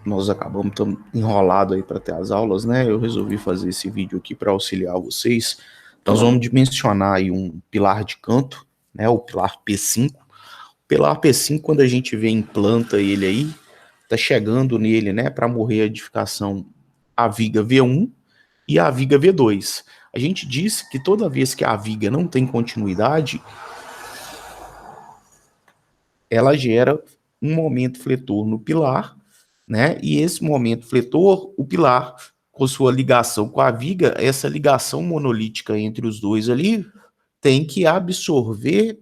Nós acabamos enrolado aí para ter as aulas, né? Eu resolvi fazer esse vídeo aqui para auxiliar vocês. Nós vamos dimensionar aí um pilar de canto, né? O pilar P5. O pilar P5, quando a gente vê em planta ele aí, tá chegando nele, né? Para morrer a edificação a viga V1 e a viga V2. A gente disse que toda vez que a viga não tem continuidade, ela gera um momento fletor no pilar, né? E esse momento fletor, o pilar, com sua ligação com a viga, essa ligação monolítica entre os dois ali, tem que absorver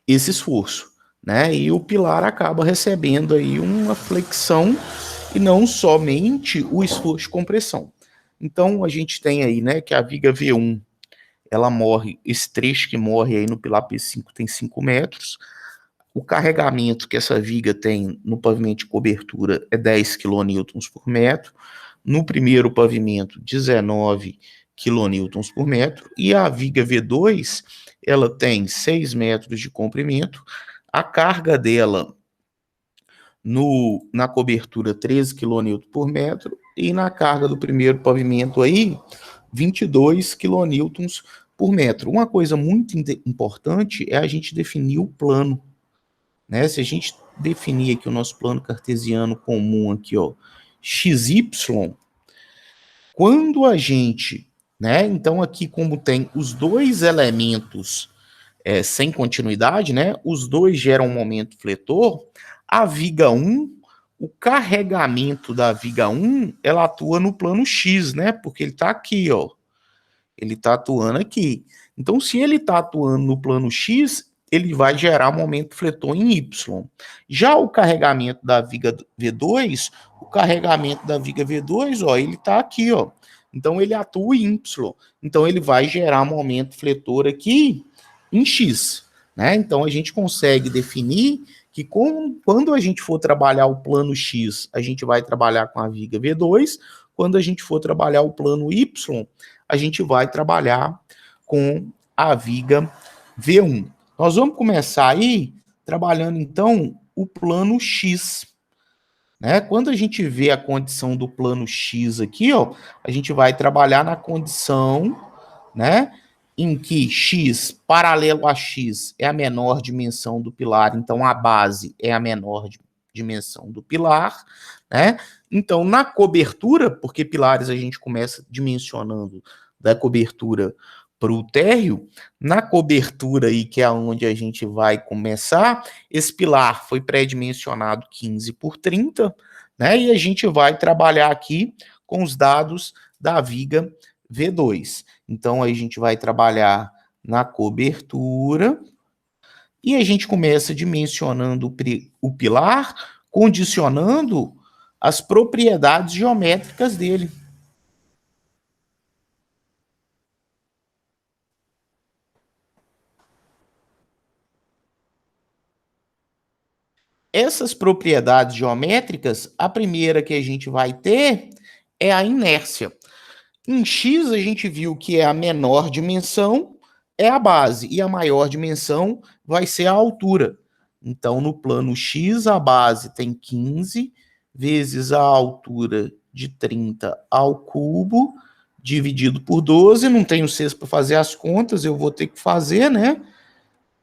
esse esforço, né? E o pilar acaba recebendo aí uma flexão e não somente o esforço de compressão. Então a gente tem aí, né, que a viga V1, ela morre, esse trecho que morre aí no pilar P5 tem 5 metros. O carregamento que essa viga tem no pavimento de cobertura é 10 kN por metro. No primeiro pavimento, 19 kN por metro. E a viga V2, ela tem 6 metros de comprimento. A carga dela na cobertura, 13 kN por metro. E na carga do primeiro pavimento aí, 22 kN por metro. Uma coisa muito importante é a gente definir o plano, né? Se a gente definir aqui o nosso plano cartesiano comum aqui, ó, XY, quando a gente, né? Então aqui como tem os dois elementos sem continuidade, né? Os dois geram um momento fletor, a viga 1, o carregamento da viga 1, ela atua no plano X, né? Porque ele tá aqui, ó. Ele tá atuando aqui. Então, se ele tá atuando no plano X, ele vai gerar momento fletor em Y. Já o carregamento da viga V2, o carregamento da viga V2, ó, ele tá aqui, ó. Então, ele atua em Y. Então, ele vai gerar momento fletor aqui em X, né? Então, a gente consegue definir que quando a gente for trabalhar o plano X, a gente vai trabalhar com a viga V2, quando a gente for trabalhar o plano Y, a gente vai trabalhar com a viga V1. Nós vamos começar aí trabalhando, então, o plano X, né? Quando a gente vê a condição do plano X aqui, ó, a gente vai trabalhar na condição, né, em que X paralelo a X é a menor dimensão do pilar, então a base é a menor dimensão do pilar, né? Então, na cobertura, porque pilares a gente começa dimensionando da cobertura para o térreo, na cobertura aí, que é onde a gente vai começar, esse pilar foi pré-dimensionado 15 por 30, né? E a gente vai trabalhar aqui com os dados da viga V2. Então, aí a gente vai trabalhar na cobertura e a gente começa dimensionando o pilar, condicionando as propriedades geométricas dele. Essas propriedades geométricas, a primeira que a gente vai ter é a inércia. Em X, a gente viu que é a menor dimensão, é a base, e a maior dimensão vai ser a altura. Então, no plano X, a base tem 15 vezes a altura de 30 ao cubo, dividido por 12. Não tenho 6 para fazer as contas, eu vou ter que fazer, né?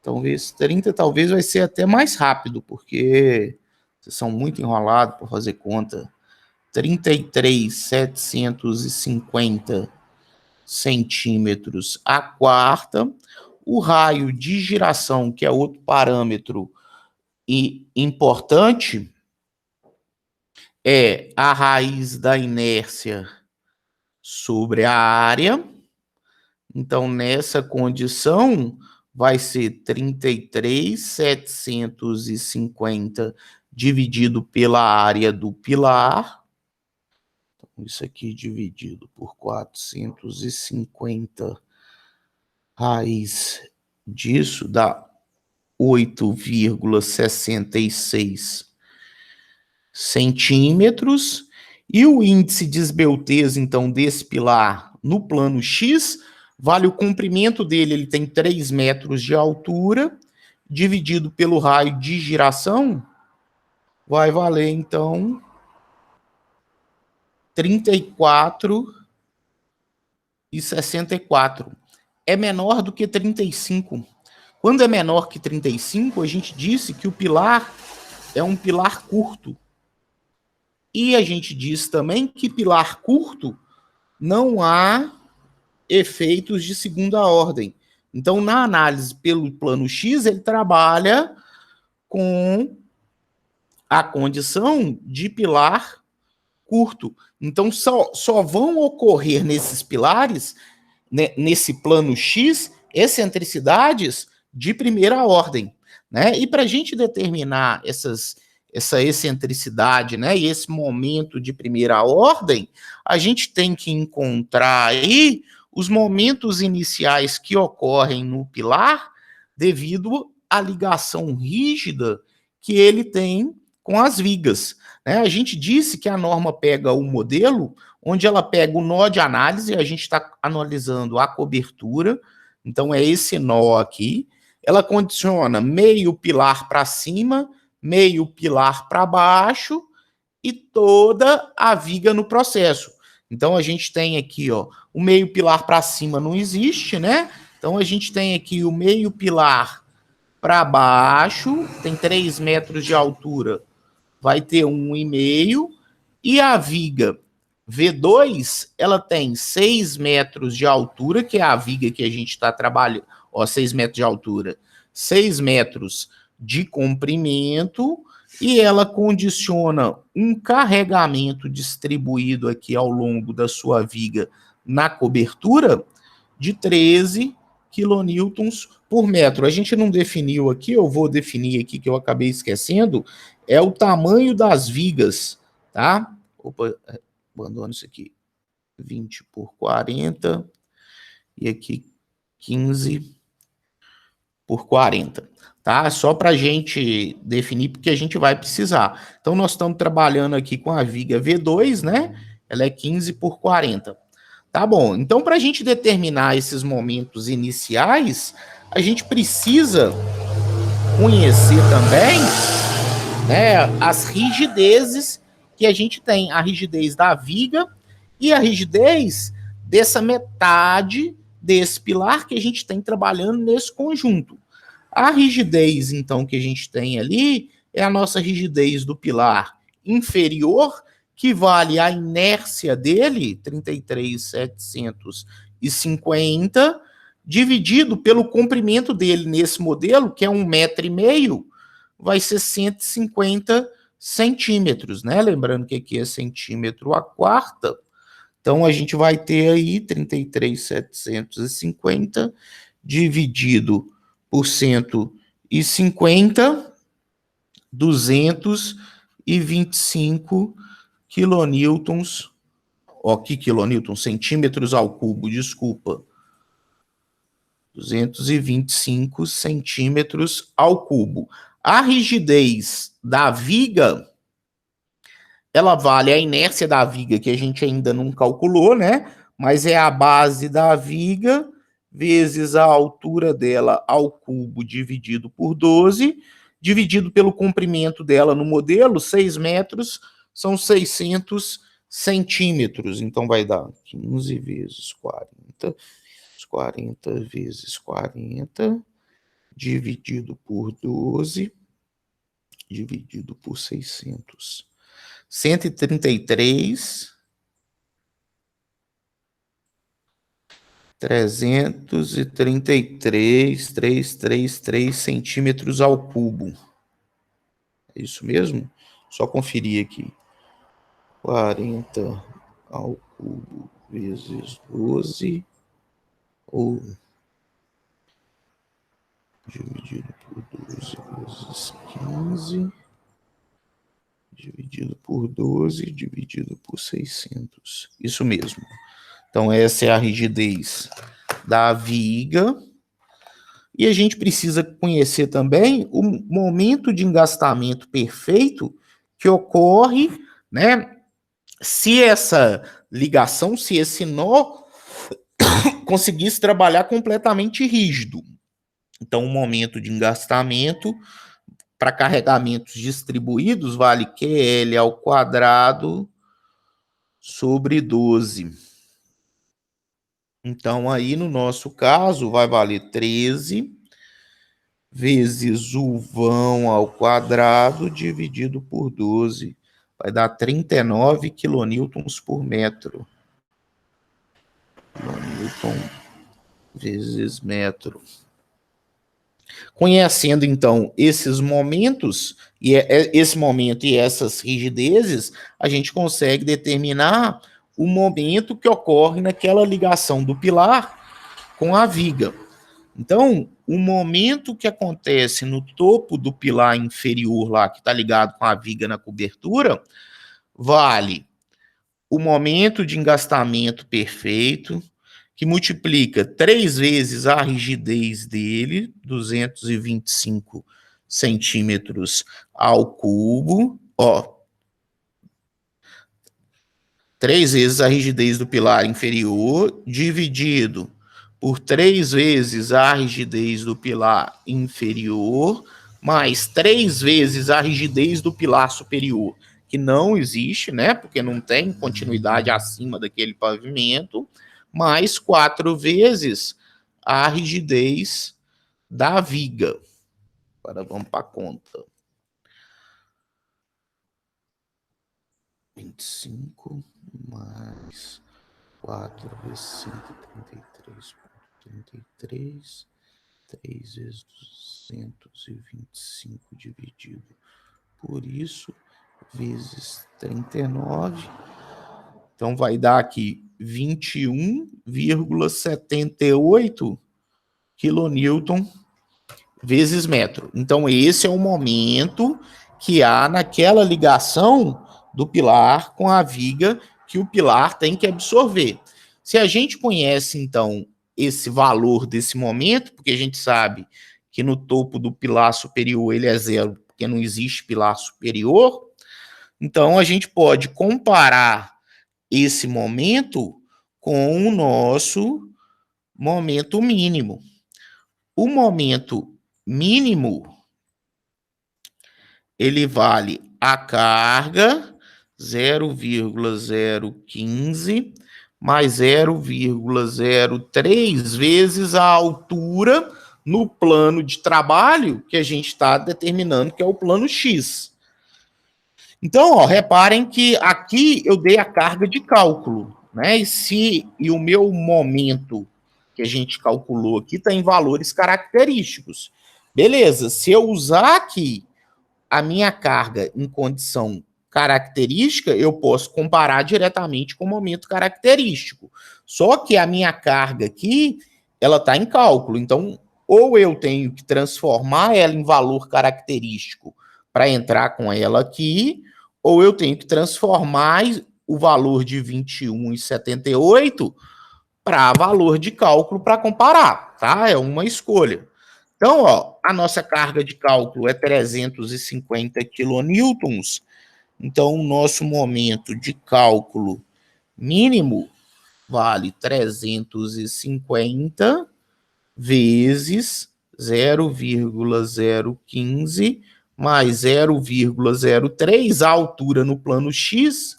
Talvez 30, talvez vai ser até mais rápido, porque vocês são muito enrolados para fazer conta. 33.750 centímetros a quarta. O raio de giração, que é outro parâmetro importante, é a raiz da inércia sobre a área. Então, nessa condição, vai ser 33.750 dividido pela área do pilar. Então, isso aqui dividido por 450 raiz disso dá 8,66 centímetros. E o índice de esbeltez, então, desse pilar no plano X, vale o comprimento dele, ele tem 3 metros de altura, dividido pelo raio de giração, vai valer, então, 34,64. É menor do que 35. Quando é menor que 35, a gente disse que o pilar é um pilar curto. E a gente diz também que pilar curto não há efeitos de segunda ordem. Então, na análise pelo plano X, ele trabalha com a condição de pilar curto. Então, só vão ocorrer nesses pilares, né, nesse plano X, excentricidades de primeira ordem. Né? E para a gente determinar essa excentricidade, né, e esse momento de primeira ordem, a gente tem que encontrar aí os momentos iniciais que ocorrem no pilar devido à ligação rígida que ele tem com as vigas. Né? A gente disse que a norma pega o modelo, onde ela pega o nó de análise, a gente está analisando a cobertura, então é esse nó aqui, ela condiciona meio pilar para cima, meio pilar para baixo e toda a viga no processo. Então a gente tem aqui, ó, o meio pilar para cima não existe, né? Então a gente tem aqui o meio pilar para baixo, tem 3 metros de altura, vai ter 1,5, e a viga V2, ela tem 6 metros de altura, que é a viga que a gente está trabalhando, ó, 6 metros de altura, 6 metros de comprimento, e ela condiciona um carregamento distribuído aqui ao longo da sua viga na cobertura de 13 quilonewtons por metro. A gente não definiu aqui, eu vou definir aqui, que eu acabei esquecendo, é o tamanho das vigas, tá? Opa, abandono isso aqui. 20 por 40, e aqui 15 por 40, tá? Só para a gente definir, porque a gente vai precisar. Então, nós estamos trabalhando aqui com a viga V2, né? Ela é 15 por 40. Tá bom, então para a gente determinar esses momentos iniciais, a gente precisa conhecer também, né, as rigidezes que a gente tem, a rigidez da viga e a rigidez dessa metade desse pilar que a gente tem trabalhando nesse conjunto. A rigidez, então, que a gente tem ali é a nossa rigidez do pilar inferior, que vale a inércia dele, 33.750, dividido pelo comprimento dele nesse modelo, que é 1,5 m, vai ser 150 centímetros, né? Lembrando que aqui é centímetro a quarta. Então, a gente vai ter aí 33.750 dividido por 150, 225 quilonewtons, ó, que quilonewtons, centímetros ao cubo, desculpa. 225 centímetros ao cubo. A rigidez da viga, ela vale a inércia da viga, que a gente ainda não calculou, né? Mas é a base da viga vezes a altura dela ao cubo dividido por 12, dividido pelo comprimento dela no modelo, 6 metros, são 600 centímetros. Então vai dar 15 vezes 40, 40 vezes 40, dividido por 12, dividido por 600. 133, 333 centímetros ao cubo. É isso mesmo? Só conferir aqui. 40 ao cubo vezes 12, ou dividido por 12 vezes 15, dividido por 12, dividido por 600. Isso mesmo. Então, essa é a rigidez da viga. E a gente precisa conhecer também o momento de engastamento perfeito que ocorre, né, se essa ligação, se esse nó conseguisse trabalhar completamente rígido. Então, o momento de engastamento para carregamentos distribuídos, vale QL ao quadrado sobre 12. Então, aí, no nosso caso, vai valer 13 vezes o vão ao quadrado dividido por 12. Vai dar 39 quilonewtons por metro. Quilonewton vezes metro. Conhecendo, então, esses momentos, esse momento e essas rigidezes, a gente consegue determinar o momento que ocorre naquela ligação do pilar com a viga. Então, o momento que acontece no topo do pilar inferior lá, que está ligado com a viga na cobertura, vale o momento de engastamento perfeito, que multiplica 3 vezes a rigidez dele, 225 centímetros ao cubo, 3 vezes a rigidez do pilar inferior, dividido por 3 vezes a rigidez do pilar inferior, mais 3 vezes a rigidez do pilar superior, que não existe, né, porque não tem continuidade acima daquele pavimento, mais 4 vezes a rigidez da viga. Agora vamos para a conta. 25 mais 4 vezes 5, 33. 3 vezes 225 dividido por isso, vezes 39. Então, vai dar aqui 21,78 quilonewton vezes metro. Então, esse é o momento que há naquela ligação do pilar com a viga que o pilar tem que absorver. Se a gente conhece, então, esse valor desse momento, porque a gente sabe que no topo do pilar superior ele é zero, porque não existe pilar superior, então a gente pode comparar esse momento com o nosso momento mínimo. O momento mínimo, ele vale a carga 0,015 mais 0,03 vezes a altura no plano de trabalho que a gente está determinando, que é o plano X. Então, reparem que aqui eu dei a carga de cálculo, né? E o meu momento que a gente calculou aqui está em valores característicos. Beleza, se eu usar aqui a minha carga em condição característica, eu posso comparar diretamente com o momento característico. Só que a minha carga aqui, ela está em cálculo. Então, ou eu tenho que transformar ela em valor característico para entrar com ela aqui, ou eu tenho que transformar o valor de 21,78 para valor de cálculo para comparar, tá? É uma escolha. Então, a nossa carga de cálculo é 350 quilonewtons. Então, o nosso momento de cálculo mínimo vale 350 vezes 0,015 mais 0,03. A altura no plano X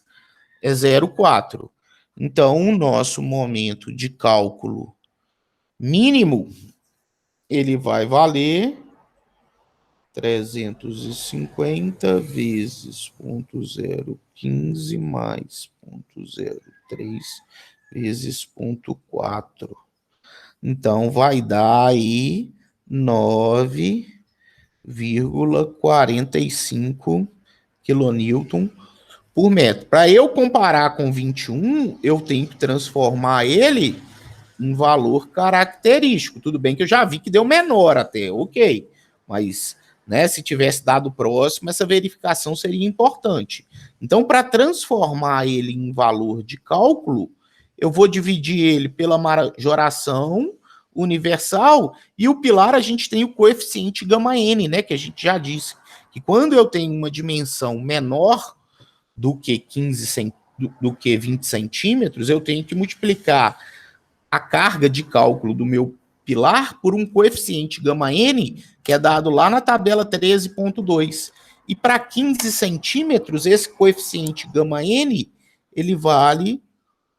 é 0,4. Então, o nosso momento de cálculo mínimo, ele vai valer 350 vezes 0,015 mais 0,03 vezes 0,4. Então, vai dar aí 9,45 quilonewton por metro. Para eu comparar com 21, eu tenho que transformar ele em valor característico. Tudo bem que eu já vi que deu menor até, ok. Mas, né, se tivesse dado próximo, essa verificação seria importante. Então, para transformar ele em valor de cálculo, eu vou dividir ele pela majoração universal, e o pilar a gente tem o coeficiente γn, né, que a gente já disse, que quando eu tenho uma dimensão menor do que do que 20 centímetros, eu tenho que multiplicar a carga de cálculo do meu pilar por um coeficiente γn, que é dado lá na tabela 13.2. E para 15 centímetros, esse coeficiente γn, ele vale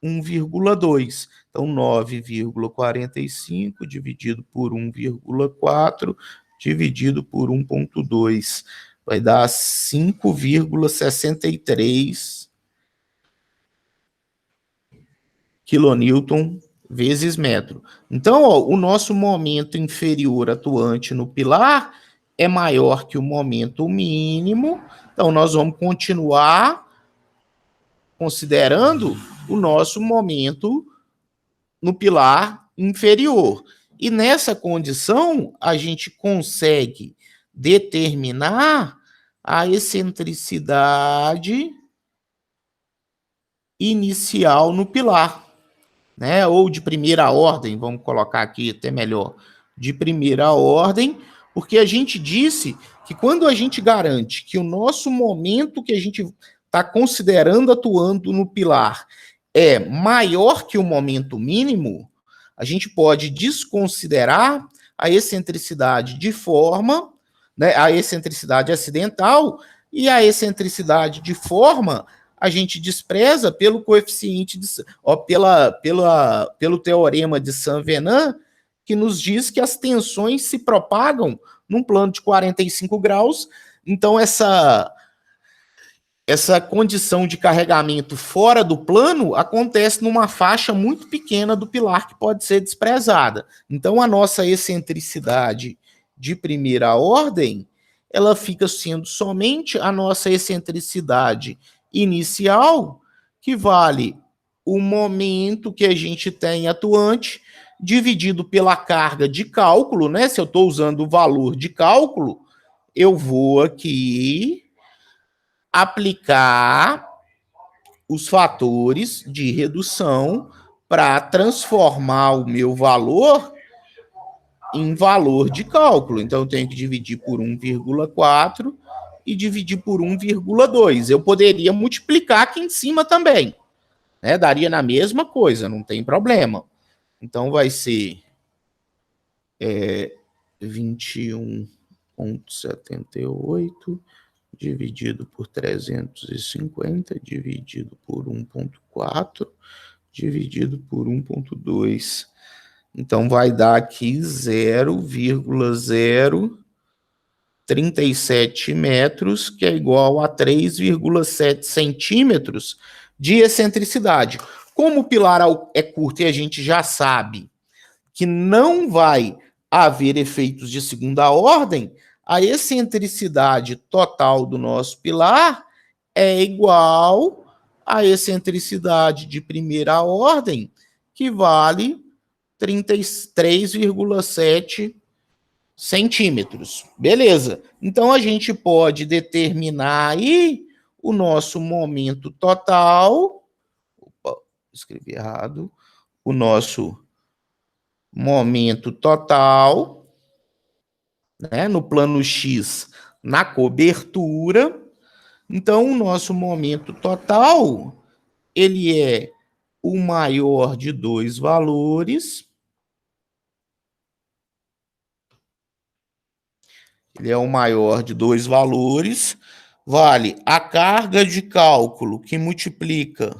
1,2. Então, 9,45 dividido por 1,4 dividido por 1,2. Vai dar 5,63 quilonewton vezes metro. Então, ó, o nosso momento inferior atuante no pilar é maior que o momento mínimo. Então, nós vamos continuar considerando o nosso momento no pilar inferior. E nessa condição, a gente consegue determinar a excentricidade inicial no pilar, né? Ou de primeira ordem, vamos colocar aqui até melhor, de primeira ordem, porque a gente disse que quando a gente garante que o nosso momento que a gente está considerando atuando no pilar é maior que o momento mínimo, a gente pode desconsiderar a excentricidade de forma, né, a excentricidade acidental, e a excentricidade de forma a gente despreza pelo coeficiente, pelo teorema de Saint-Venant, que nos diz que as tensões se propagam num plano de 45 graus. Então, essa condição de carregamento fora do plano acontece numa faixa muito pequena do pilar que pode ser desprezada. Então, a nossa excentricidade de primeira ordem, ela fica sendo somente a nossa excentricidade inicial, que vale o momento que a gente tem atuante, dividido pela carga de cálculo, né? Se eu estou usando o valor de cálculo, eu vou aqui aplicar os fatores de redução para transformar o meu valor em valor de cálculo. Então, eu tenho que dividir por 1,4 e dividir por 1,2. Eu poderia multiplicar aqui em cima também, né? Daria na mesma coisa, não tem problema. Então, vai ser 21,78 dividido por 350, dividido por 1,4, dividido por 1,2. Então, vai dar aqui 0,037 metros, que é igual a 3,7 centímetros de excentricidade. Como o pilar é curto e a gente já sabe que não vai haver efeitos de segunda ordem, a excentricidade total do nosso pilar é igual à excentricidade de primeira ordem, que vale 33,7 centímetros. Beleza. Então, a gente pode determinar aí o nosso momento total. Opa, escrevi errado. O nosso momento total, né, no plano X, na cobertura. Então, o nosso momento total, ele é o maior de dois valores. Ele é o maior de dois valores. Vale a carga de cálculo que multiplica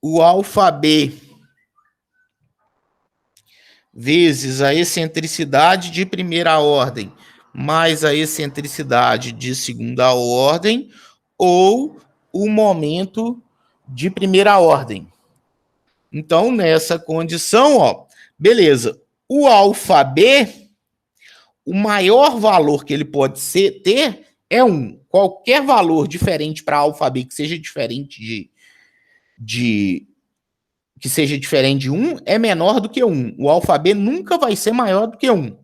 o alfa-B vezes a excentricidade de primeira ordem mais a excentricidade de segunda ordem, ou o momento de primeira ordem. Então, nessa condição, ó, beleza, o alfa-B, o maior valor que ele pode ter é 1. Qualquer valor diferente para alfa-B que seja diferente que seja diferente de 1 é menor do que 1. O alfa-B nunca vai ser maior do que 1.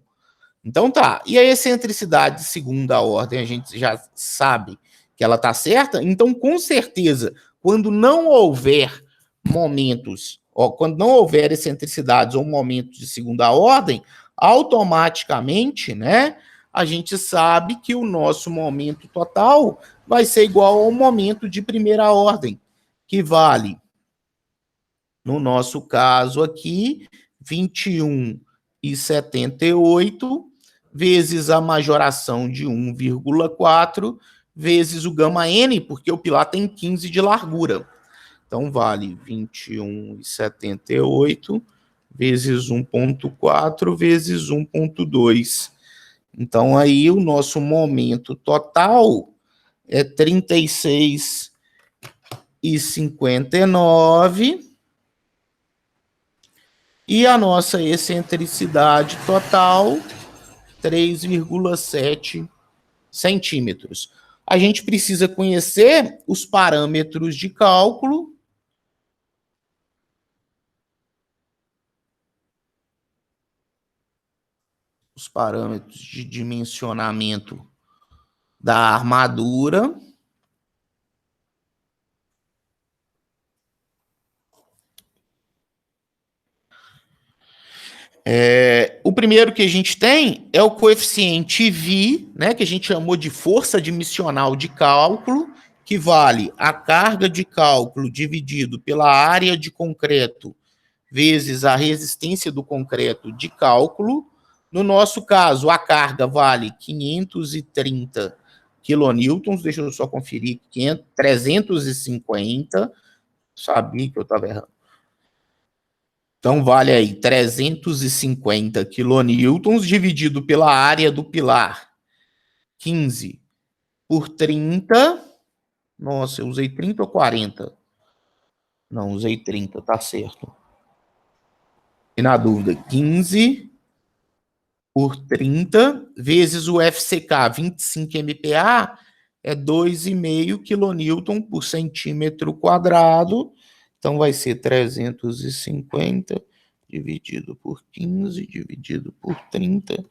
Então tá, e a excentricidade de segunda ordem, a gente já sabe que ela tá certa, então com certeza, quando não houver momentos, quando não houver excentricidades ou momentos de segunda ordem, automaticamente, né, a gente sabe que o nosso momento total vai ser igual ao momento de primeira ordem, que vale, no nosso caso aqui, 21 21,78 vezes a majoração de 1,4 vezes o gama N, porque o pilar tem 15 de largura. Então, vale 21,78 vezes 1,4 vezes 1,2. Então, aí o nosso momento total é 36,59 e a nossa excentricidade total, 3,7 centímetros. A gente precisa conhecer os parâmetros de cálculo. Os parâmetros de dimensionamento da armadura. O primeiro que a gente tem é o coeficiente V, né, que a gente chamou de força admissional de cálculo, que vale a carga de cálculo dividido pela área de concreto vezes a resistência do concreto de cálculo. No nosso caso, a carga vale 530 quilonewtons, deixa eu só conferir, 350, sabia que eu estava errando. Então, vale aí 350 quilonewtons dividido pela área do pilar, 15 por 30. Nossa, eu usei 30 ou 40? Não, usei 30, tá certo. E na dúvida, 15 por 30 vezes o FCK, 25 MPa, é 2,5 quilonewton por centímetro quadrado. Então, vai ser 350 dividido por 15, dividido por 30,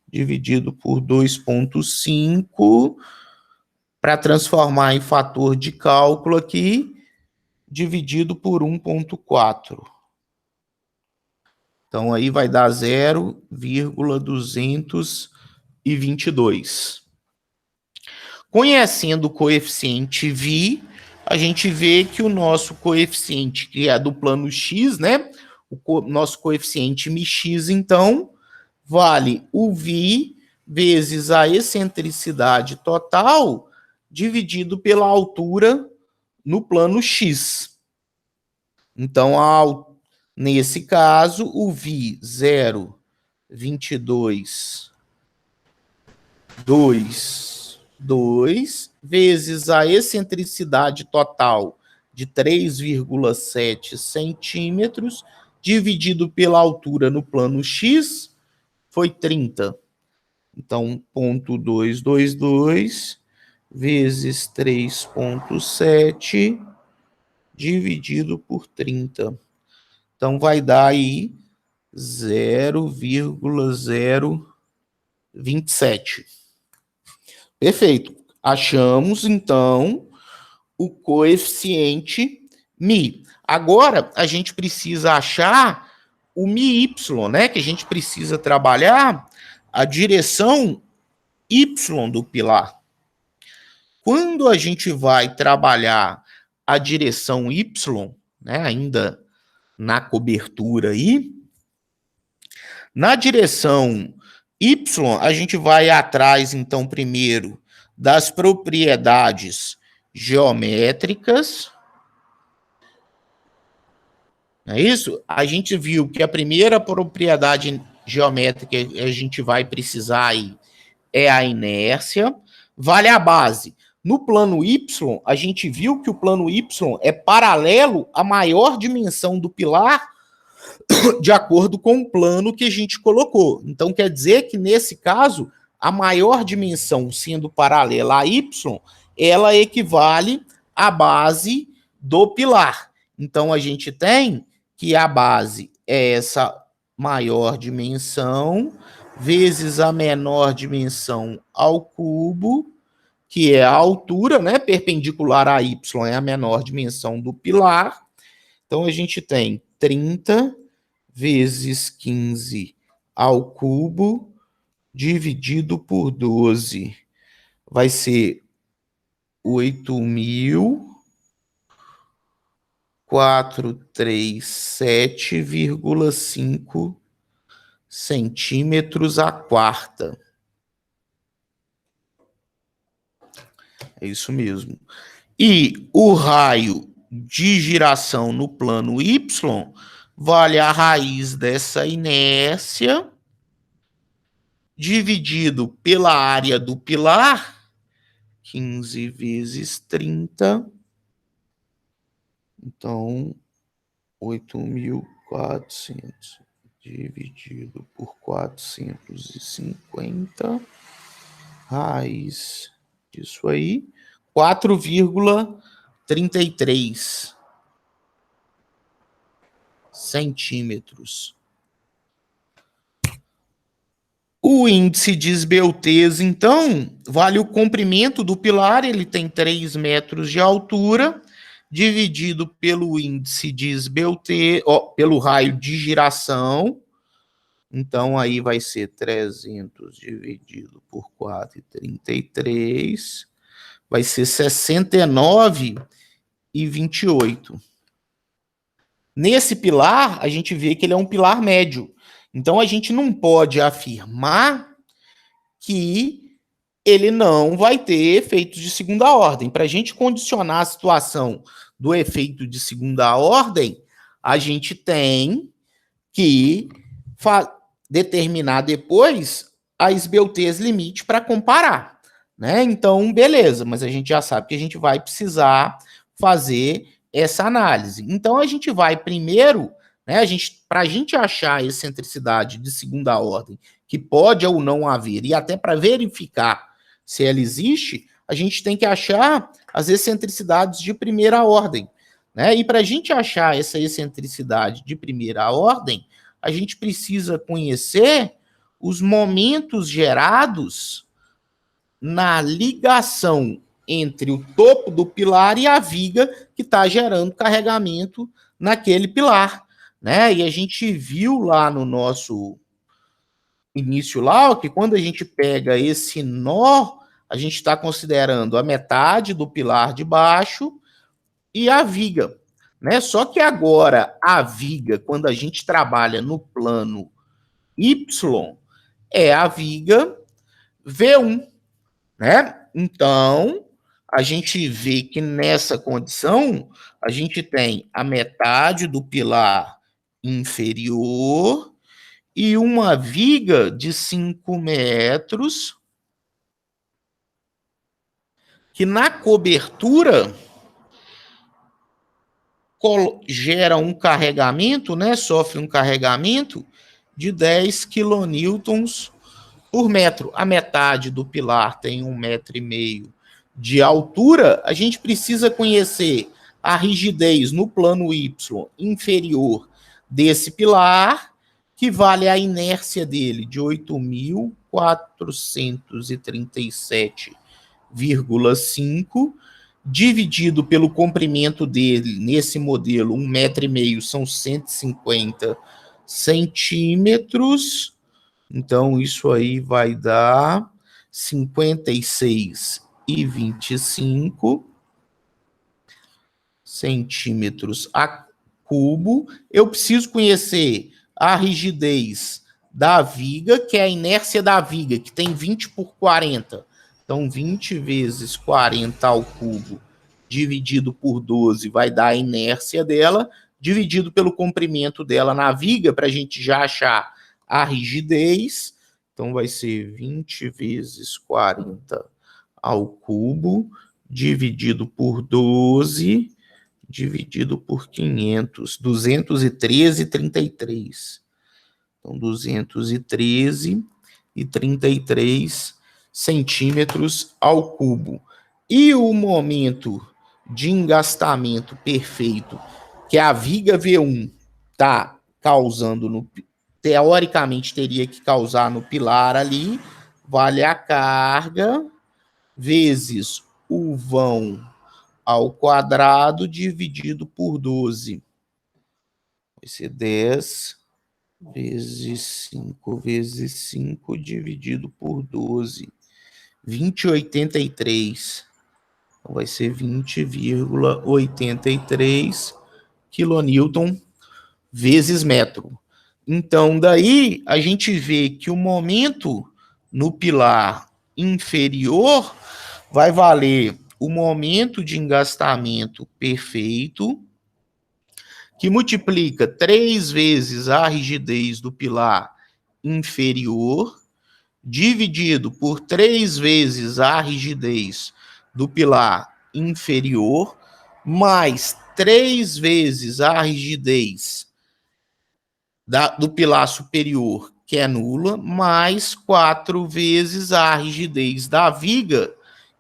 dividido por 2,5, para transformar em fator de cálculo aqui, dividido por 1,4. Então, aí vai dar 0,222. Conhecendo o coeficiente V, a gente vê que o nosso coeficiente, que é do plano X, né? O nosso coeficiente μx, então, vale o V vezes a excentricidade total dividido pela altura no plano X. Então, nesse caso, o V 0,2222 vezes a excentricidade total de 3,7 centímetros, dividido pela altura no plano X, foi 30. Então, 0,222 vezes 3,7 dividido por 30. Então, vai dar aí 0,027. Perfeito. Achamos, então, o coeficiente μ. Agora, a gente precisa achar o μy, né? Que a gente precisa trabalhar a direção y do pilar. Quando a gente vai trabalhar a direção y, né, ainda na cobertura aí, na direção y, a gente vai atrás, então, primeiro, das propriedades geométricas. Não é isso? A gente viu que a primeira propriedade geométrica que a gente vai precisar aí é a inércia. Vale a base. No plano Y, a gente viu que o plano Y é paralelo à maior dimensão do pilar de acordo com o plano que a gente colocou. Então, quer dizer que, nesse caso, a maior dimensão sendo paralela a Y, ela equivale à base do pilar. Então, a gente tem que a base é essa maior dimensão vezes a menor dimensão ao cubo, que é a altura, né, perpendicular a Y, é a menor dimensão do pilar. Então, a gente tem 30 vezes 15 ao cubo, dividido por 12. Vai ser 8.437,5 centímetros a quarta. É isso mesmo. E o raio de giração no plano Y vale a raiz dessa inércia dividido pela área do pilar, 15 vezes 30. Então, 8.400 dividido por 450, raiz disso aí, 4,33 centímetros. O índice de esbeltez, então, vale o comprimento do pilar, ele tem 3 metros de altura, dividido pelo índice de esbeltez, pelo raio de giração. Então, aí vai ser 300 dividido por 4,33, vai ser 69,28. Nesse pilar, a gente vê que ele é um pilar médio. Então, a gente não pode afirmar que ele não vai ter efeitos de segunda ordem. Para a gente condicionar a situação do efeito de segunda ordem, a gente tem que determinar depois a esbeltez limite para comparar, né? Então, beleza, mas a gente já sabe que a gente vai precisar fazer essa análise. Então, a gente vai primeiro, né, para a gente achar a excentricidade de segunda ordem, que pode ou não haver, e até para verificar se ela existe, a gente tem que achar as excentricidades de primeira ordem, né? E para a gente achar essa excentricidade de primeira ordem, a gente precisa conhecer os momentos gerados na ligação entre o topo do pilar e a viga que está gerando carregamento naquele pilar, né? E a gente viu lá no nosso início lá que quando a gente pega esse nó, a gente está considerando a metade do pilar de baixo e a viga, né? Só que agora a viga, quando a gente trabalha no plano Y, é a viga V1, né? Então, a gente vê que nessa condição, a gente tem a metade do pilar inferior e uma viga de 5 metros, que na cobertura gera um carregamento, né? Sofre um carregamento de 10 quilonewtons por metro. A metade do pilar tem 1,5 metro de altura. A gente precisa conhecer a rigidez no plano Y inferior desse pilar, que vale a inércia dele de 8.437,5, dividido pelo comprimento dele, nesse modelo, 1,5 metro, são 150 centímetros. Então, isso aí vai dar 56,25 centímetros a cubo. Eu preciso conhecer a rigidez da viga, que é a inércia da viga, que tem 20 por 40. Então, 20 vezes 40 ao cubo dividido por 12 vai dar a inércia dela, dividido pelo comprimento dela na viga, para a gente já achar a rigidez. Então, vai ser 20 vezes 40 ao cubo, dividido por 12, dividido por 500, 213,33. Então, 213,33 centímetros ao cubo. E o momento de engastamento perfeito que a viga V1 está causando, teoricamente teria que causar no pilar ali, vale a carga vezes o vão ao quadrado dividido por 12. Vai ser 10 vezes 5 vezes 5 dividido por 12. 20,83. Então vai ser 20,83 quilonewton vezes metro. Então, daí a gente vê que o momento no pilar inferior vai valer o momento de engastamento perfeito, que multiplica 3 vezes a rigidez do pilar inferior, dividido por 3 vezes a rigidez do pilar inferior, mais 3 vezes a rigidez do pilar superior, que é nula, mais 4 vezes a rigidez da viga,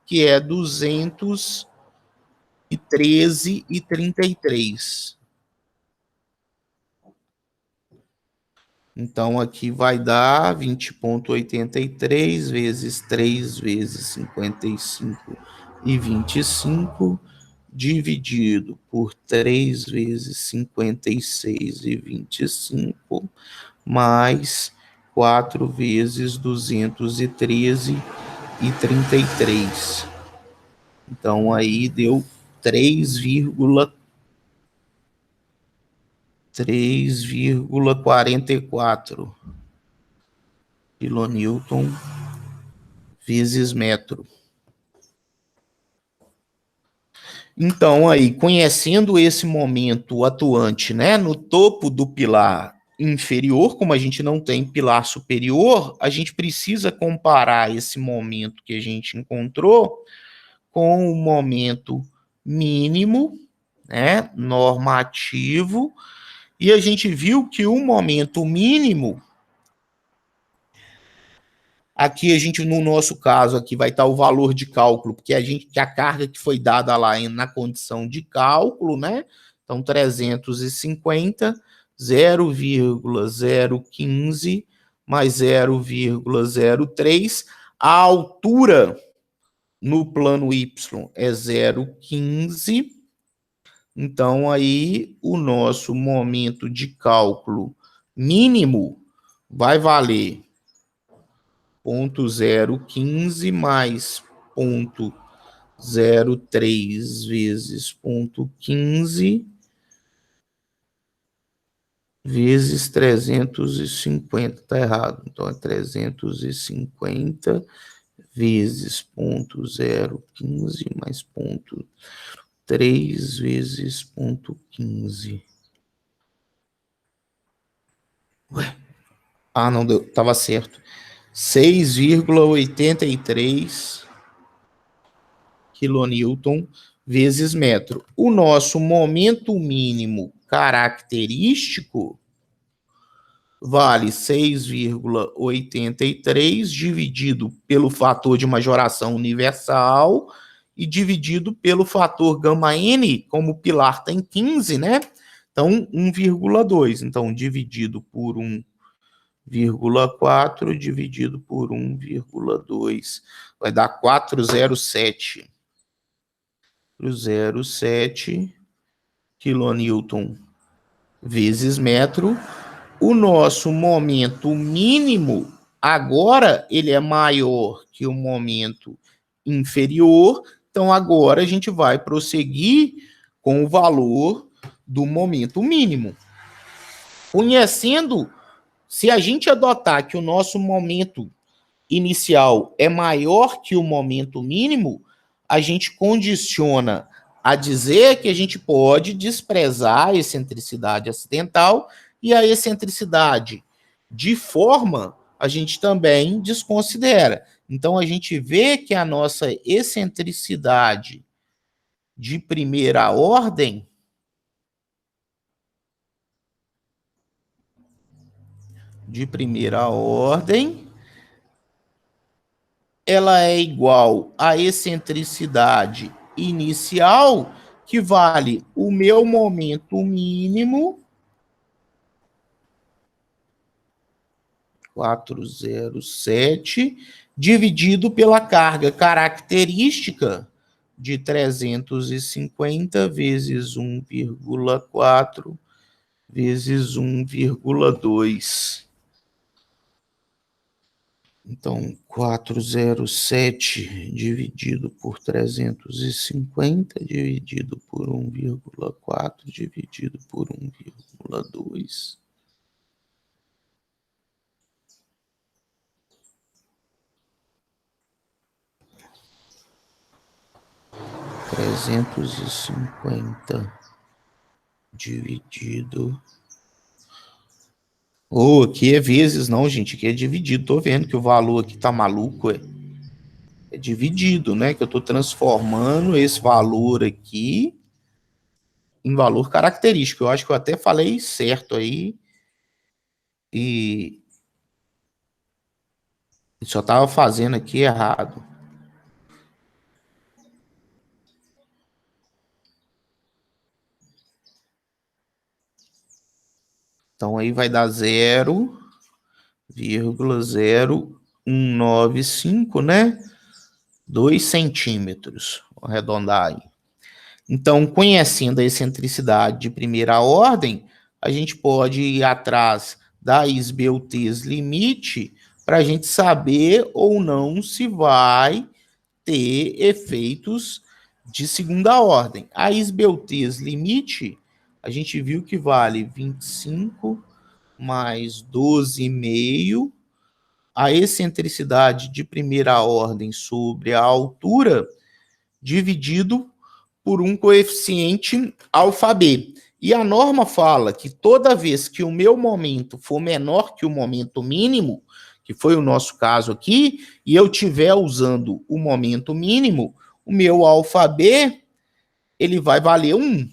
que é 213,33. Então, aqui vai dar 20,83 vezes 3 vezes 55,25, dividido por 3 vezes 56,25, mais 4 vezes 213,33. Então, aí deu 3,44 quilonewton vezes metro. Então, aí, conhecendo esse momento atuante, né, no topo do pilar inferior, como a gente não tem pilar superior, a gente precisa comparar esse momento que a gente encontrou com o momento mínimo, né, normativo, e a gente viu que o momento mínimo, aqui a gente, no nosso caso, aqui vai estar o valor de cálculo, porque que a carga que foi dada lá na condição de cálculo, né? Então, 350, 0,015 mais 0,03. A altura no plano Y é 0,15. Então, aí, o nosso momento de cálculo mínimo vai valer 0,015 mais 0,03 vezes 0,15 vezes 350, tá errado. Então, é 350 vezes 0,015 mais 0,3 vezes 0,15. Ué? Ah, não deu, tava certo. 6,83 quilonewton vezes metro. O nosso momento mínimo característico vale 6,83 dividido pelo fator de majoração universal e dividido pelo fator γ-N, como o pilar tem 15, né? Então, 1,2. Então, dividido por 1,4 dividido por 1,2 vai dar 407. 0,7 quilonewton vezes metro. O nosso momento mínimo, agora, ele é maior que o momento inferior, então agora a gente vai prosseguir com o valor do momento mínimo. Conhecendo, se a gente adotar que o nosso momento inicial é maior que o momento mínimo, a gente condiciona a dizer que a gente pode desprezar a excentricidade acidental e a excentricidade de forma a gente também desconsidera. Então a gente vê que a nossa excentricidade de primeira ordem ela é igual à excentricidade inicial, que vale o meu momento mínimo, 407, dividido pela carga característica de 350 vezes 1,4 vezes 1,2. Então, 407 dividido por 350, dividido por 1,4, dividido por 1,2. 350 dividido... Oh, aqui é vezes, não, gente. Aqui é dividido. Tô vendo que o valor aqui tá maluco, é dividido, né? Que eu tô transformando esse valor aqui em valor característico. Eu acho que eu até falei certo aí. E só tava fazendo aqui errado. Então aí vai dar 0,0195, né? 2 centímetros. Vou arredondar aí. Então, conhecendo a excentricidade de primeira ordem, a gente pode ir atrás da esbeltez limite para a gente saber ou não se vai ter efeitos de segunda ordem. A esbeltez limite, a gente viu que vale 25 mais 12,5. A excentricidade de primeira ordem sobre a altura dividido por um coeficiente alfa-b. E a norma fala que toda vez que o meu momento for menor que o momento mínimo, que foi o nosso caso aqui, e eu estiver usando o momento mínimo, o meu alfa-b ele vai valer 1.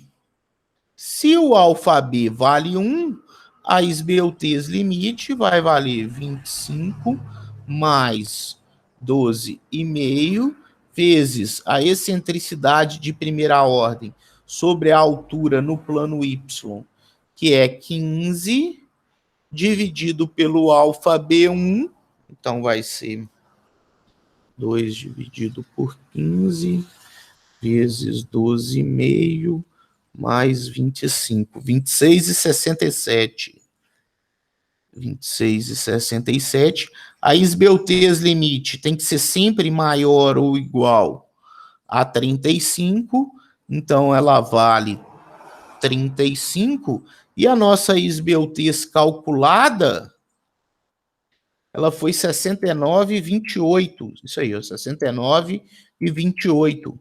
Se o alfa-b vale 1, a esbeltez limite vai valer 25 mais 12,5 vezes a excentricidade de primeira ordem sobre a altura no plano y, que é 15, dividido pelo alfa-b1, então vai ser 2 dividido por 15 vezes 12,5 mais 25, 26,67. 26,67. A esbeltez limite tem que ser sempre maior ou igual a 35, então ela vale 35, e a nossa esbeltez calculada, ela foi 69,28. Isso aí, 69,28.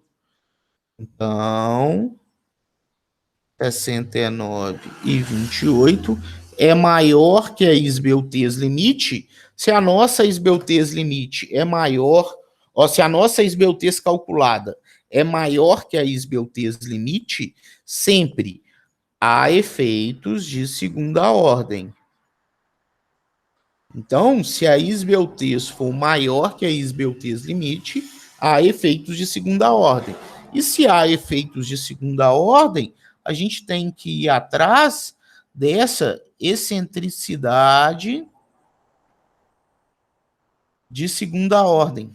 Então, 69,28 é maior que a esbeltez limite. Se a nossa esbeltez limite é maior, ou se a nossa esbeltez calculada é maior que a esbeltez limite, sempre há efeitos de segunda ordem. Então, se a esbeltez for maior que a esbeltez limite, há efeitos de segunda ordem. E se há efeitos de segunda ordem, a gente tem que ir atrás dessa excentricidade de segunda ordem.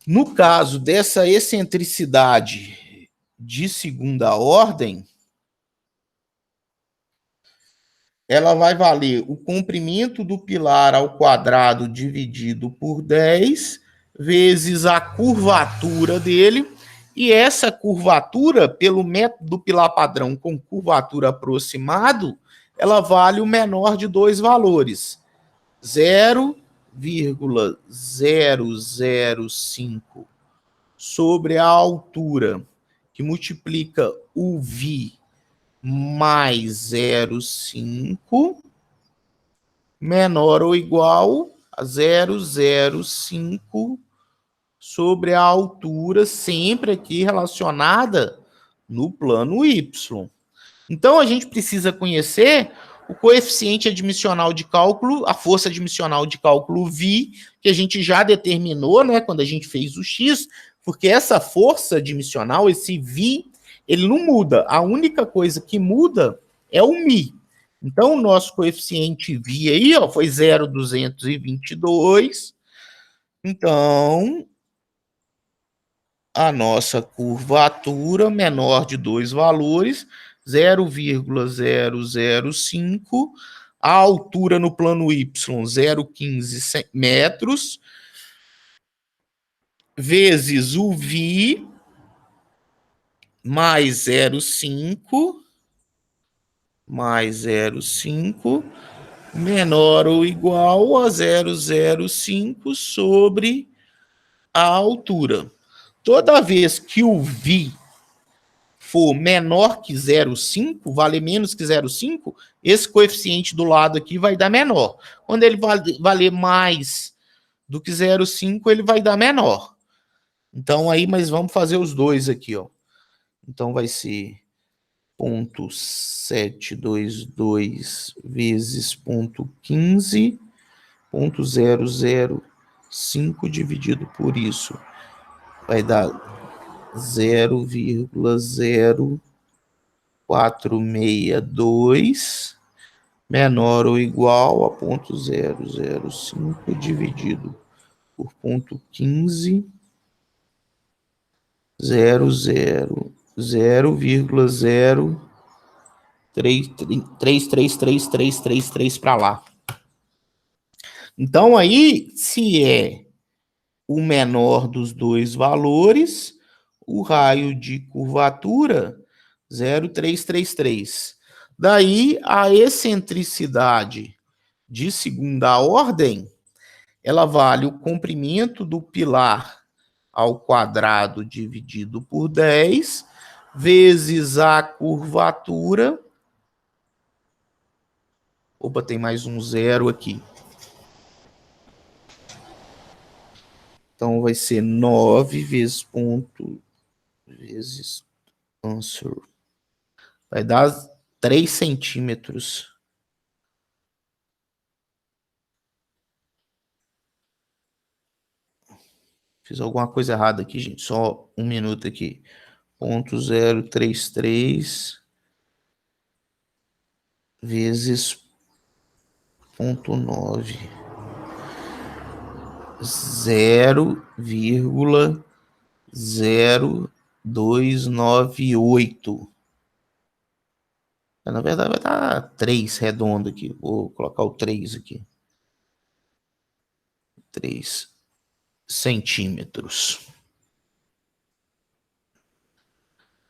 No caso dessa excentricidade de segunda ordem, ela vai valer o comprimento do pilar ao quadrado dividido por 10 vezes a curvatura dele, e essa curvatura, pelo método do pilar padrão com curvatura aproximado, ela vale o menor de dois valores, 0,005 sobre a altura, que multiplica o V mais 0,5 menor ou igual a 0,05 sobre a altura, sempre aqui relacionada no plano y. Então, a gente precisa conhecer o coeficiente admissional de cálculo, a força admissional de cálculo V, que a gente já determinou, né, quando a gente fez o x, porque essa força admissional, esse V, ele não muda. A única coisa que muda é o μ. Então, o nosso coeficiente V aí, ó, foi 0,222. Então, a nossa curvatura menor de dois valores, 0,005, a altura no plano y, 0,15 metros, vezes o V, mais 0,5, mais 0,5, menor ou igual a 0,05 sobre a altura. Toda vez que o V for menor que 0,5, valer menos que 0,5, esse coeficiente do lado aqui vai dar menor. Quando ele valer mais do que 0,5, ele vai dar menor. Então aí, mas vamos fazer os dois aqui, ó. Então vai ser 0,722 vezes 0,15, 0,005 dividido por isso. Vai dar 0,0462 menor ou igual a 0,005 dividido por 0,15, 0,0333333 para lá. Então aí, se é o menor dos dois valores, o raio de curvatura 0,333. Daí a excentricidade de segunda ordem, ela vale o comprimento do pilar ao quadrado dividido por 10 vezes a curvatura. Opa, tem mais um zero aqui. Então vai ser 9 vezes ponto vezes answer. Vai dar 3 centímetros. Fiz alguma coisa errada aqui, gente. Só um minuto aqui. 0,033 vezes 0,9. 0,0298. Na verdade, vai dar 3 redondo aqui. Vou colocar o 3 aqui. 3 centímetros.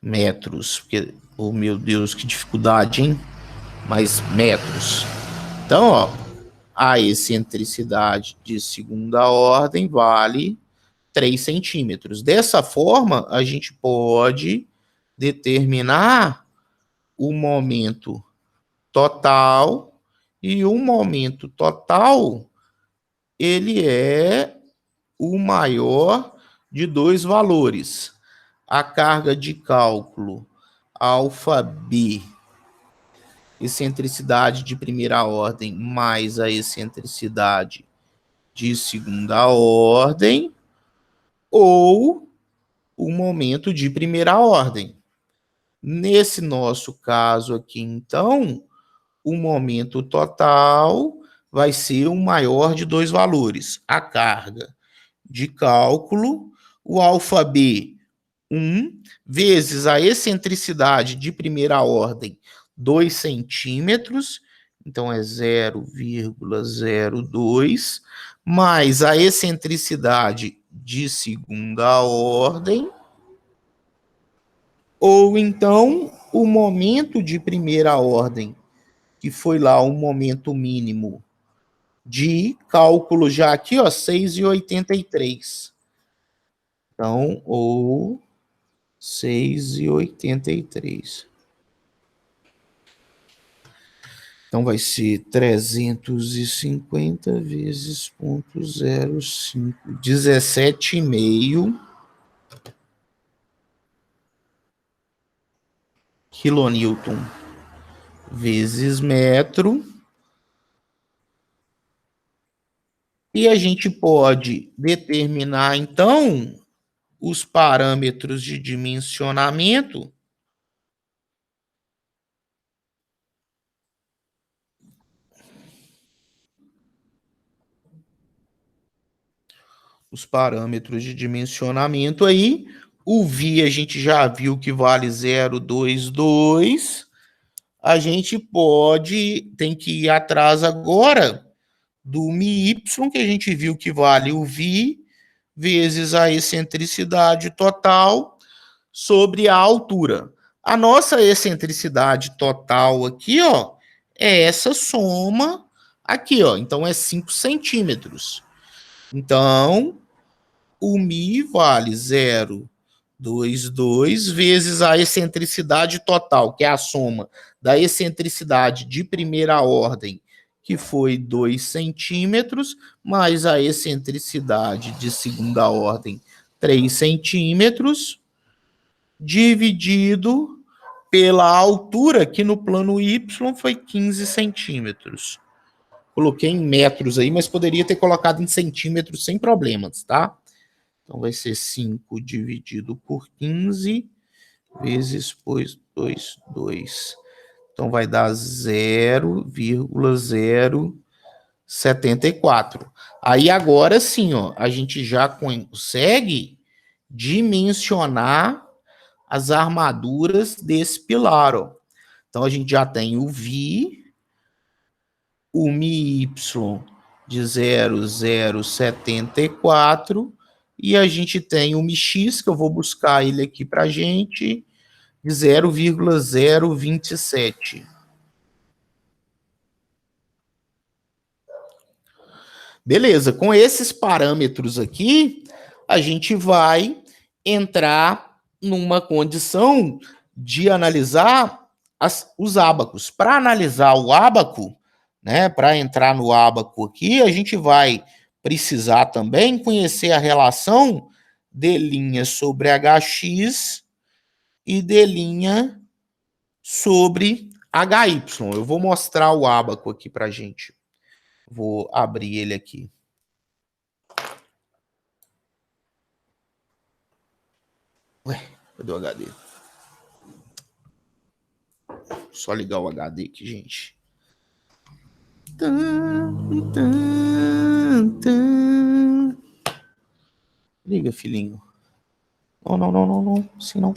Metros. Porque, oh meu Deus, que dificuldade, hein? Mas metros. Então, ó, a excentricidade de segunda ordem vale 3 centímetros. Dessa forma, a gente pode determinar o momento total, e o momento total, ele é o maior de dois valores. A carga de cálculo alfa B, excentricidade de primeira ordem, mais a excentricidade de segunda ordem, ou o momento de primeira ordem. Nesse nosso caso aqui, então, o momento total vai ser o maior de dois valores. A carga de cálculo, o alfa B, 1, vezes a excentricidade de primeira ordem, 2 centímetros, então é 0,02, mais a excentricidade de segunda ordem, ou então o momento de primeira ordem, que foi lá o momento mínimo de cálculo já aqui, ó, 6,83. Então, ou 6,83. Então, vai ser 350 vezes 0,05, 17,5 quilonewton vezes metro. E a gente pode determinar, então, os parâmetros de dimensionamento aí. O V a gente já viu que vale 0,22. A gente tem que ir atrás agora do μy, que a gente viu que vale o V vezes a excentricidade total sobre a altura. A nossa excentricidade total aqui, ó, é essa soma aqui, ó. Então, é 5 centímetros. Então, o Mi vale 0,22 vezes a excentricidade total, que é a soma da excentricidade de primeira ordem, que foi 2 centímetros, mais a excentricidade de segunda ordem, 3 centímetros, dividido pela altura, que no plano Y foi 15 centímetros. Coloquei em metros aí, mas poderia ter colocado em centímetros sem problemas, tá? Então vai ser 5 dividido por 15 vezes 2. Então vai dar 0,074. Aí agora sim, ó, a gente já consegue dimensionar as armaduras desse pilar, ó. Então a gente já tem o Vi, o MY de 0,074 e a gente tem o MX, que eu vou buscar ele aqui para a gente, de 0,027. Beleza, com esses parâmetros aqui, a gente vai entrar numa condição de analisar os ábacos. Para analisar o ábaco, né, para entrar no ábaco aqui, a gente vai precisar também conhecer a relação D' sobre HX e D' sobre HY. Eu vou mostrar o ábaco aqui para a gente. Vou abrir ele aqui. Ué, cadê o HD? Só ligar o HD aqui, gente. Liga, filhinho. Não. Assim não.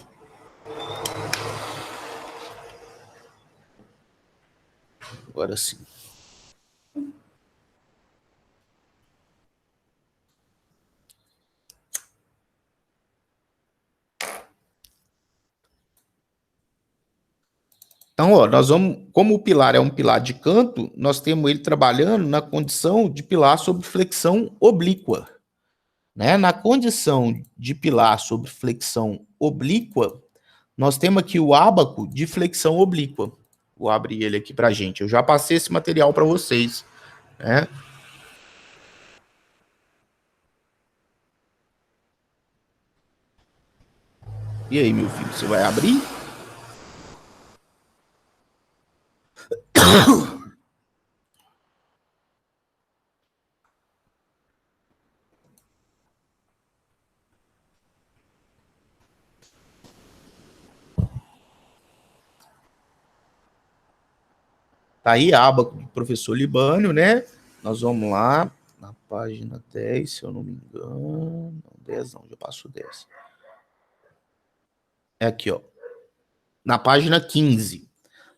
Agora sim. Então, ó, nós vamos, como o pilar é um pilar de canto, nós temos ele trabalhando na condição de pilar sob flexão oblíqua. Né? Na condição de pilar sob flexão oblíqua, nós temos aqui o ábaco de flexão oblíqua. Vou abrir ele aqui para a gente. Eu já passei esse material para vocês. Né? E aí, meu filho, você vai abrir? Tá aí a aba do professor Libânio, né? Nós vamos lá na página 10, se eu não me engano. Não, 10 não, já passou 10. É aqui, ó. Na página 15.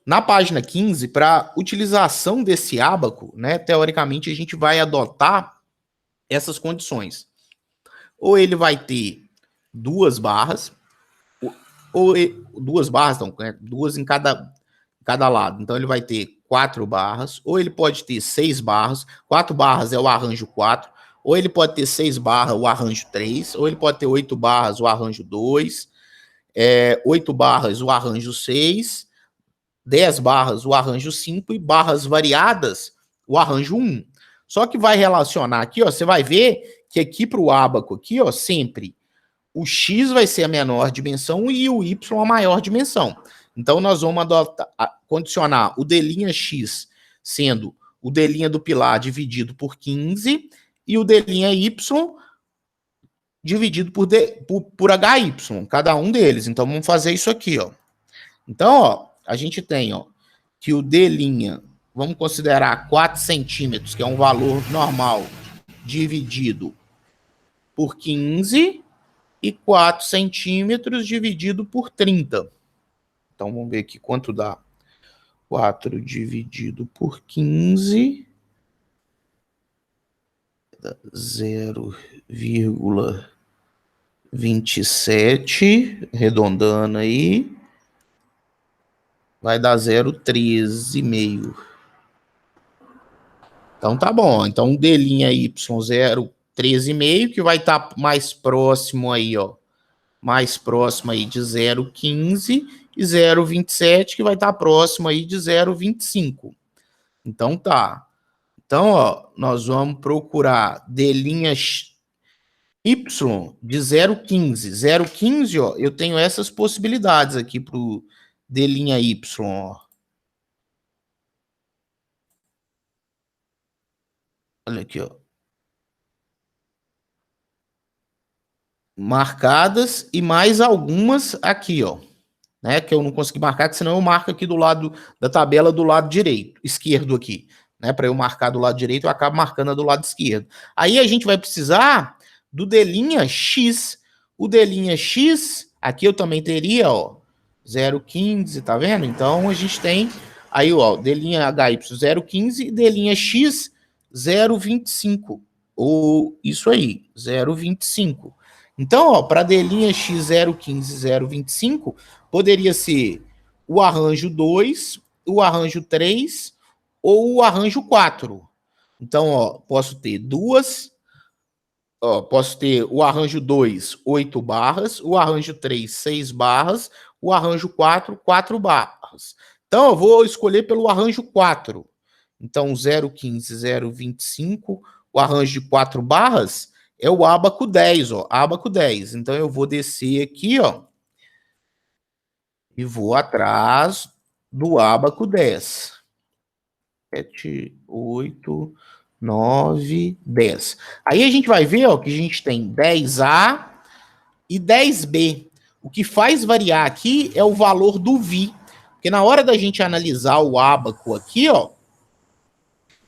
Na página 15, para utilização desse ábaco, né, teoricamente a gente vai adotar essas condições. Ou ele vai ter duas barras, ou duas barras, não, né, duas em cada lado. Então ele vai ter 4 barras, ou ele pode ter 6 barras. 4 barras é o arranjo 4, ou ele pode ter 6 barras, o arranjo 3, ou ele pode ter 8 barras, o arranjo 2, 8 barras, o arranjo 6, 10 barras, o arranjo 5 e barras variadas, o arranjo 1. Só que vai relacionar aqui, ó, você vai ver que aqui para o ábaco aqui, ó, sempre o X vai ser a menor dimensão e o Y a maior dimensão. Então, nós vamos condicionar o D'X sendo o D' do pilar dividido por 15 e o D'Y dividido por HY, cada um deles. Então, vamos fazer isso aqui, ó. Então, ó, a gente tem, ó, que o D', vamos considerar 4 centímetros, que é um valor normal, dividido por 15 e 4 centímetros dividido por 30. Então, vamos ver aqui quanto dá. 4 dividido por 15, 0,27, arredondando aí, vai dar 0,13,5. Então tá bom. Então D' Y 0,13,5, que vai estar mais próximo aí, ó. Mais próximo aí de 0,15 e 0,27, que vai estar próximo aí de 0,25. Então tá. Então, ó, nós vamos procurar D' Y de 0,15. 0,15, ó, eu tenho essas possibilidades aqui pro D' Y, ó. Olha aqui, ó. Marcadas e mais algumas aqui, ó, né, que eu não consegui marcar, que senão eu marco aqui do lado da tabela do lado direito, esquerdo aqui, né, para eu marcar do lado direito, eu acabo marcando do lado esquerdo. Aí a gente vai precisar do D' X. O D' X, aqui eu também teria, ó, 0,15, tá vendo? Então a gente tem aí, ó, D' HY 0,15 e D' X 0,25, ou isso aí, 0,25. Então, ó, para D' X 015, 025, poderia ser o arranjo 2, o arranjo 3 ou o arranjo 4. Então, ó, posso ter duas, ó, posso ter o arranjo 2, 8 barras, o arranjo 3, 6 barras, o arranjo 4, 4 barras. Então, eu vou escolher pelo arranjo 4. Então, 015, 025, o arranjo de 4 barras é o ábaco 10, ó, ábaco 10. Então, eu vou descer aqui, ó, e vou atrás do ábaco 10. 7, 8, 9, 10. Aí a gente vai ver, ó, que a gente tem 10A e 10B. O que faz variar aqui é o valor do VI. Porque na hora da gente analisar o ábaco aqui, ó,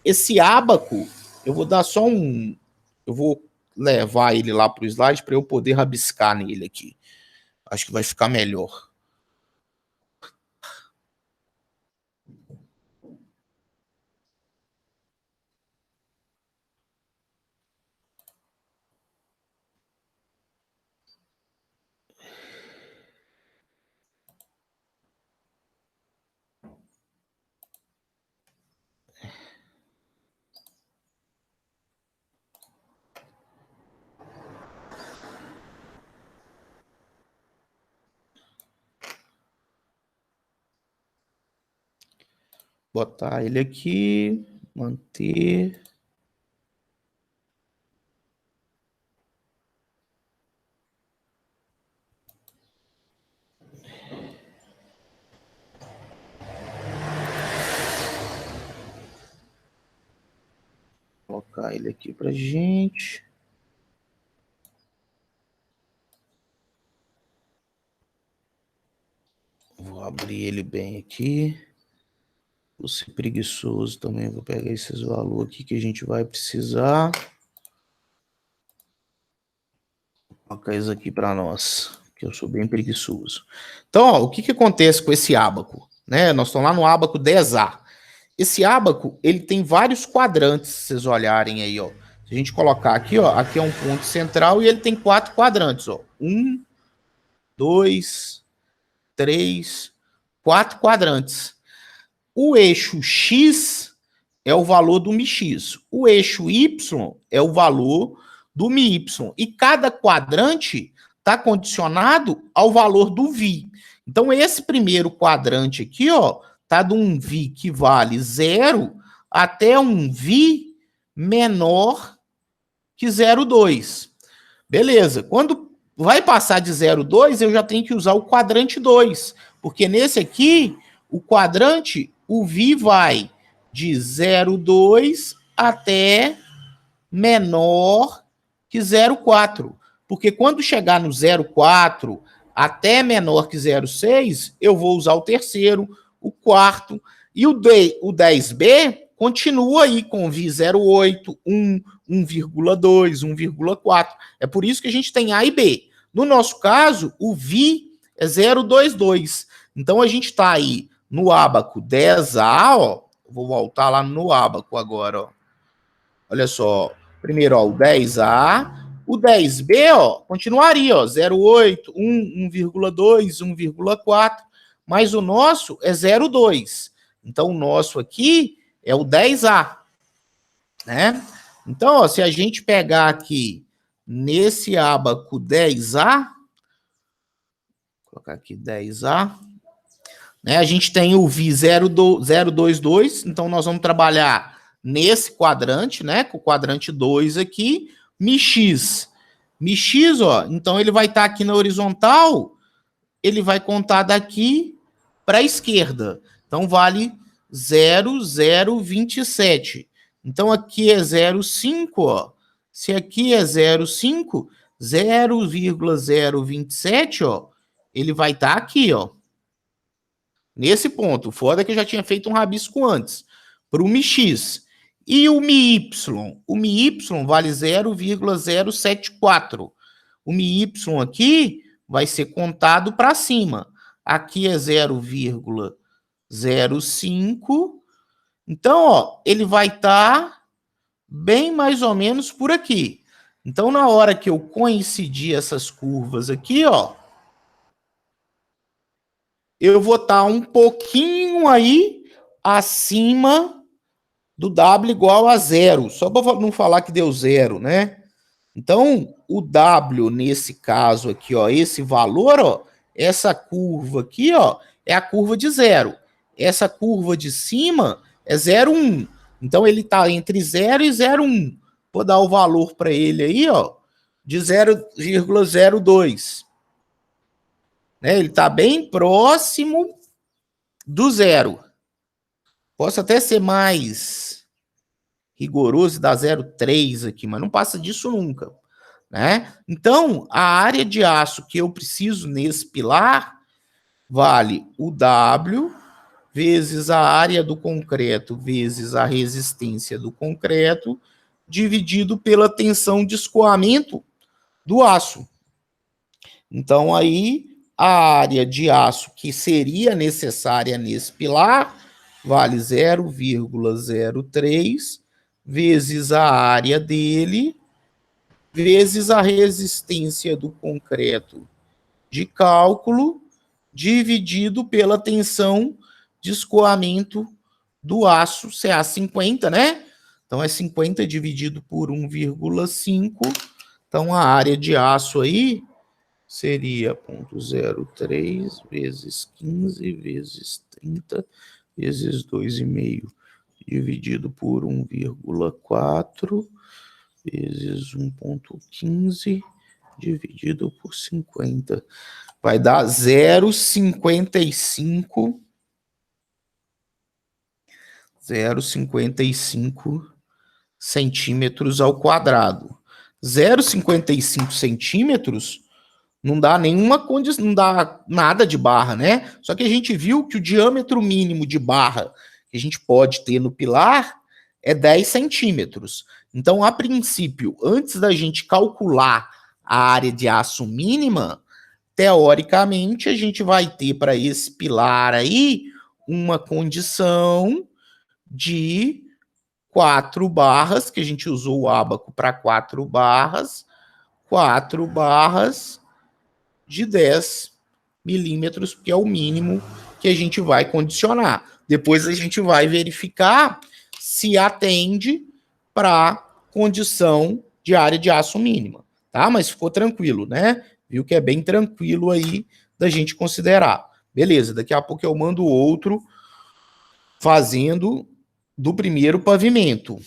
esse ábaco, eu vou dar só um... Eu vou levar ele lá para o slide para eu poder rabiscar nele aqui. Acho que vai ficar melhor. Botar ele aqui, manter. Colocar ele aqui pra gente. Vou abrir ele bem aqui. Vou ser preguiçoso também, vou pegar esses valores aqui que a gente vai precisar. Vou colocar isso aqui para nós, que eu sou bem preguiçoso. Então, ó, o que que acontece com esse ábaco? Né? Nós estamos lá no ábaco 10A. Esse ábaco, ele tem vários quadrantes, se vocês olharem aí, ó. Se a gente colocar aqui, ó, aqui é um ponto central e ele tem 4 quadrantes, ó. 1, 2, 3, 4 quadrantes. O eixo X é o valor do MX. O eixo Y é o valor do MY. E cada quadrante está condicionado ao valor do VI. Então, esse primeiro quadrante aqui, ó, tá de um VI que vale 0 até um VI menor que 0,2. Beleza. Quando vai passar de 0,2, eu já tenho que usar o quadrante 2. Porque nesse aqui, o quadrante, o VI vai de 0,2 até menor que 0,4. Porque quando chegar no 0,4 até menor que 0,6, eu vou usar o terceiro, o quarto. E o 10B continua aí com VI 0,8, 1, 1,2, 1,4. É por isso que a gente tem A e B. No nosso caso, o VI é 0,22. Então, a gente está aí no ábaco 10A, ó. Vou voltar lá no ábaco agora, ó. Olha só. Primeiro, ó, o 10A. O 10B, ó, continuaria, ó, 0,8, 1, 1,2, 1,4. Mas o nosso é 0,2. Então, o nosso aqui é o 10A. né? Então, ó, se a gente pegar aqui nesse ábaco 10A, vou colocar aqui 10A, né? A gente tem o VI 022, então nós vamos trabalhar nesse quadrante, né? Com o quadrante 2 aqui, MX. MX, ó, então ele vai estar aqui na horizontal, ele vai contar daqui para a esquerda. Então vale 0,027. Então aqui é 0,5, ó. Se aqui é 0,5, 0,027, ó, ele vai estar aqui, ó. Nesse ponto. Foda que eu já tinha feito um rabisco antes. Para o MX. E o MY? O MY vale 0,074. O MY aqui vai ser contado para cima. Aqui é 0,05. Então, ó, ele vai estar bem mais ou menos por aqui. Então, na hora que eu coincidir essas curvas aqui, ó, eu vou estar um pouquinho aí acima do W igual a zero. Só para não falar que deu zero, né? Então, o W nesse caso aqui, ó, esse valor, ó, essa curva aqui, ó, é a curva de zero. Essa curva de cima é 0,1. Então, ele está entre 0 e 0,1. Vou dar o valor para ele aí, ó, de 0,02. Né? Ele está bem próximo do zero. Posso até ser mais rigoroso e dar 0,3 aqui, mas não passa disso nunca. Né? Então, a área de aço que eu preciso nesse pilar vale o W vezes a área do concreto vezes a resistência do concreto dividido pela tensão de escoamento do aço. Então, aí, a área de aço que seria necessária nesse pilar vale 0,03 vezes a área dele vezes a resistência do concreto de cálculo dividido pela tensão de escoamento do aço CA50, né? Então, é 50 dividido por 1,5. Então, a área de aço aí seria 0,03 vezes 15 vezes 30 vezes 2,5 dividido por 1,4 vezes 1,15 dividido por 50. Vai dar 0,55 centímetros ao quadrado. 0,55 centímetros não dá nenhuma condição, não dá nada de barra, né? Só que a gente viu que o diâmetro mínimo de barra que a gente pode ter no pilar é 10 centímetros. Então, a princípio, antes da gente calcular a área de aço mínima, teoricamente, a gente vai ter para esse pilar aí uma condição de 4 barras, que a gente usou o ábaco para 4 barras de 10 milímetros, que é o mínimo que a gente vai condicionar. Depois a gente vai verificar se atende para condição de área de aço mínima, tá? Mas ficou tranquilo, né? Viu que é bem tranquilo aí da gente considerar. Beleza, daqui a pouco eu mando outro fazendo do primeiro pavimento.